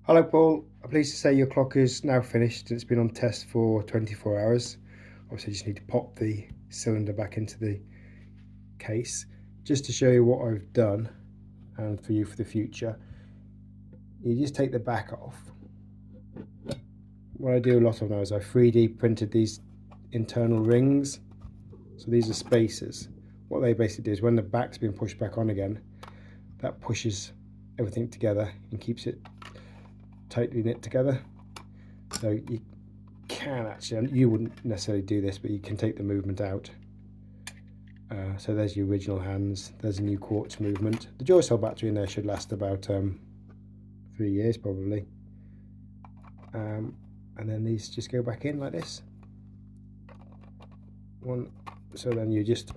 Hello Paul, I'm pleased to say your clock is now finished. It's been on test for 24 hours. Obviously you just need to pop the cylinder back into the case. Just to show you what I've done and for you for the future, you just take the back off. What I do a lot of now is I 3D printed these internal rings. So these are spacers. What they basically do is when the back's been pushed back on again, that pushes everything together and keeps it tightly knit together. So you can actually, you wouldn't necessarily do this, but you can take the movement out. So there's your original hands, there's a new quartz movement. The joy cell battery in there should last about 3 years probably. And then these just go back in like this. So then you just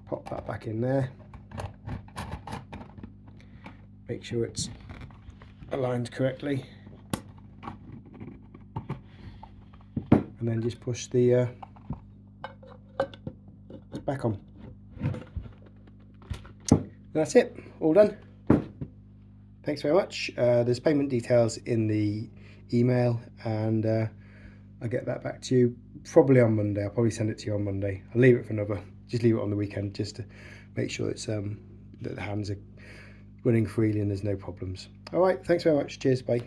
pop that back in there. Make sure it's aligned correctly. And then just push the back on. That's it, all done. Thanks very much. There's payment details in the email, and I'll get that back to you probably on Monday. I'll probably send it to you on Monday. I'll leave it for just leave it on the weekend just to make sure it's that the hands are running freely and there's no problems. All right, thanks very much. Cheers, bye.